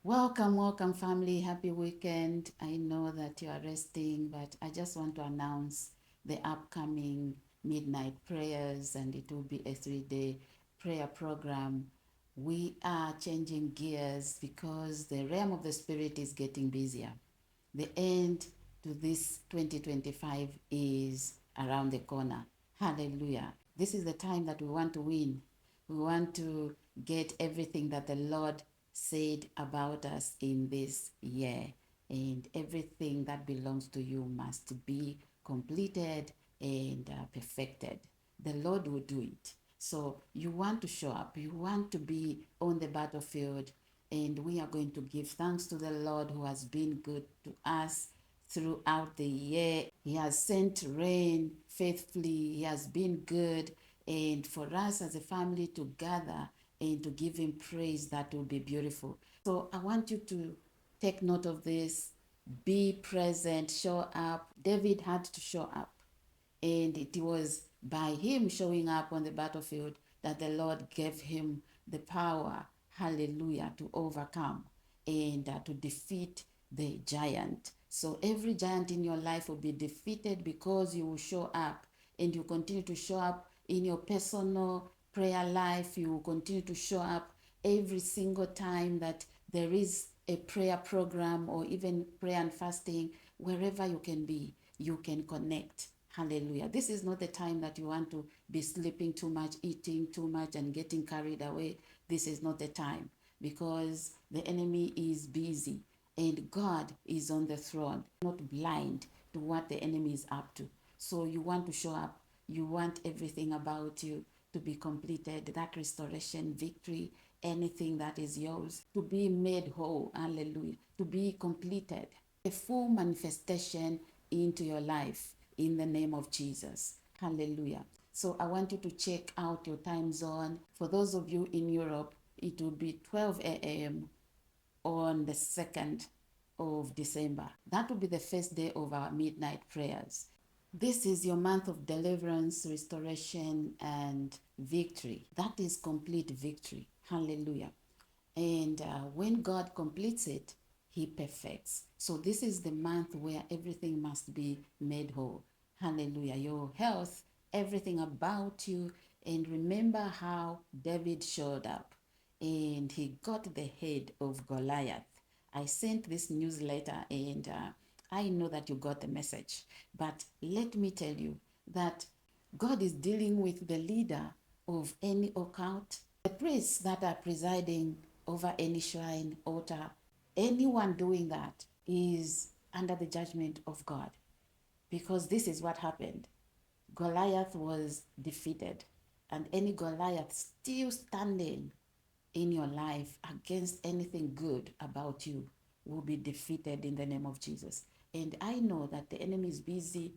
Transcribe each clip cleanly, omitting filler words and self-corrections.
Welcome, welcome, family. Happy weekend. I know that you are resting, but I just want to announce the upcoming midnight prayers, and it will be a 3-day prayer program. We are changing gears because the realm of the spirit is getting busier. The end to this 2025 is around the corner. Hallelujah. This is the time that we want to win. We want to get everything that the Lord said about us in this year. And everything that belongs to you must be completed and perfected. The Lord will do it. So you want to show up, you want to be on the battlefield, and we are going to give thanks to the Lord who has been good to us throughout the year. He has sent rain faithfully, He has been good, and for us as a family to gather and to give Him praise, that will be beautiful. So I want you to take note of this, be present, show up. David had to show up. And it was by him showing up on the battlefield that the Lord gave him the power, hallelujah, to overcome and to defeat the giant. So every giant in your life will be defeated because you will show up, and you continue to show up in your personal prayer life. You will continue to show up every single time that there is a prayer program or even prayer and fasting. Wherever you can be, you can connect. Hallelujah. This is not the time that you want to be sleeping too much, eating too much, and getting carried away. This is not the time, because the enemy is busy and God is on the throne, not blind to what the enemy is up to. So you want to show up. You want everything about you to be completed, that restoration, victory, anything that is yours to be made whole. Hallelujah. To be completed. A full manifestation into your life in the name of Jesus. Hallelujah. So I want you to check out your time zone. For those of you in Europe, it will be 12 a.m. on the 2nd of December. That will be the first day of our midnight prayers. This is your month of deliverance, restoration, and victory. That is complete victory. Hallelujah. And when God completes it, He perfects. So this is the month where everything must be made whole. Hallelujah. Your health, everything about you. And remember how David showed up and he got the head of Goliath. I sent this newsletter, and I know that you got the message. But let me tell you that God is dealing with the leader of any occult, the priests that are presiding over any shrine, altar. Anyone doing that is under the judgment of God, because this is what happened. Goliath was defeated, and any Goliath still standing in your life against anything good about you will be defeated in the name of Jesus. And I know that the enemy is busy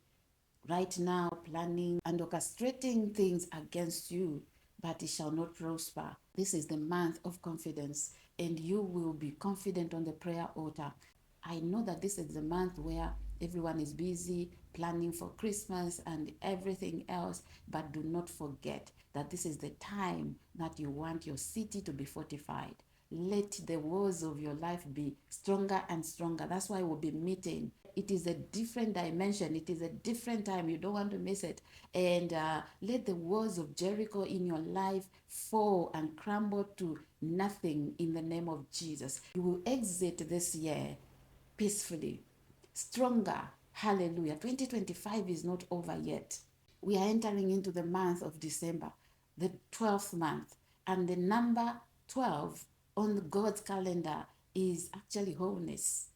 right now planning and orchestrating things against you, but it shall not prosper. This is the month of confidence, and you will be confident on the prayer altar. I know that this is the month where everyone is busy planning for Christmas and everything else, but do not forget that this is the time that you want your city to be fortified. Let the walls of your life be stronger and stronger. That's why we'll be meeting. It is a different dimension. It is a different time. You don't want to miss it. And let the walls of Jericho in your life fall and crumble to nothing in the name of Jesus. You will exit this year peacefully, stronger. Hallelujah. 2025 is not over yet. We are entering into the month of December, the 12th month. And the number 12 on God's calendar is actually wholeness.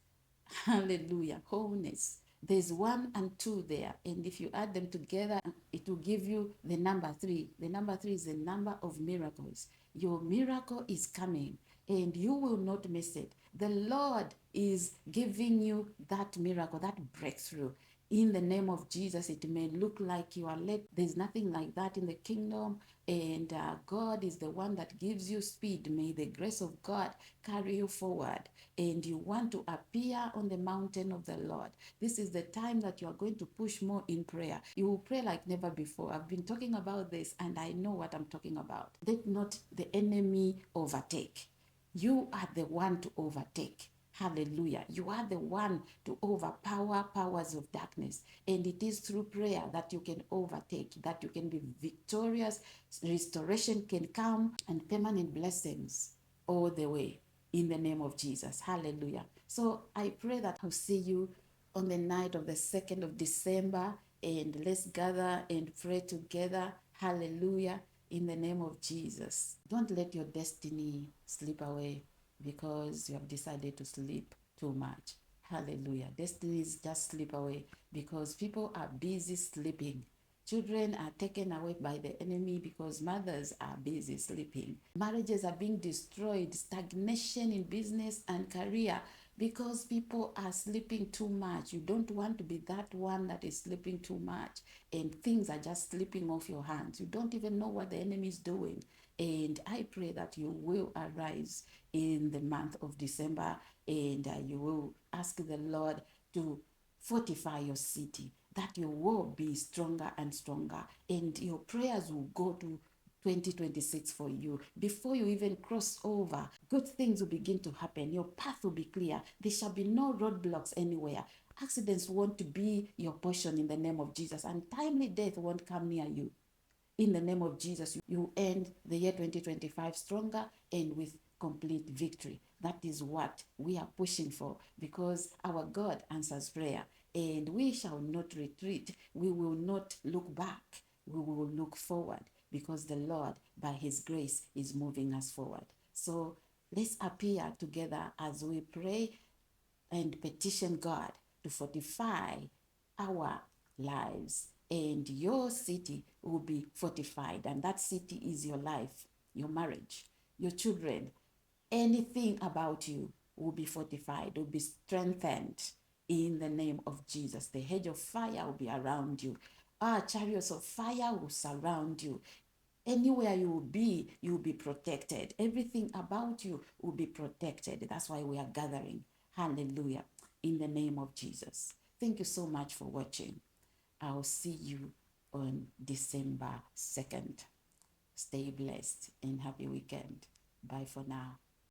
Hallelujah. Wholeness. There's 1 and 2 there. And if you add them together, it will give you the number 3. The number 3 is the number of miracles. Your miracle is coming and you will not miss it. The Lord is giving you that miracle, that breakthrough. In the name of Jesus, it may look like you are late. There's nothing like that in the kingdom. And God is the one that gives you speed. May the grace of God carry you forward. And you want to appear on the mountain of the Lord. This is the time that you are going to push more in prayer. You will pray like never before. I've been talking about this and I know what I'm talking about. Let not the enemy overtake. You are the one to overtake. Hallelujah. You are the one to overpower powers of darkness. And it is through prayer that you can overtake, that you can be victorious. Restoration can come and permanent blessings all the way in the name of Jesus. Hallelujah. So I pray that I'll see you on the night of the 2nd of December, and let's gather and pray together. Hallelujah. In the name of Jesus. Don't let your destiny slip away because you have decided to sleep too much. Hallelujah. Destinies just slip away because people are busy sleeping. Children are taken away by the enemy because mothers are busy sleeping. Marriages are being destroyed, stagnation in business and career because people are sleeping too much. You don't want to be that one that is sleeping too much and things are just slipping off your hands. You don't even know what the enemy is doing. And I pray that you will arise in the month of December, and you will ask the Lord to fortify your city, that you will be stronger and stronger, and your prayers will go to 2026 for you. Before you even cross over, good things will begin to happen. Your path will be clear. There shall be no roadblocks anywhere. Accidents won't be your portion in the name of Jesus, and timely death won't come near you. In the name of Jesus, you end the year 2025 stronger and with complete victory. That is what we are pushing for, because our God answers prayer, and we shall not retreat. We will not look back. We will look forward, because the Lord, by His grace, is moving us forward. So let's appear together as we pray and petition God to fortify our lives, and your city will be fortified. And that city is your life, your marriage, your children, anything about you will be fortified, will be strengthened in the name of Jesus. The hedge of fire will be around you. Our chariots of fire will surround you. Anywhere you will be protected. Everything about you will be protected. That's why we are gathering. Hallelujah. In the name of Jesus. Thank you so much for watching. I'll see you on December 2nd. Stay blessed and happy weekend. Bye for now.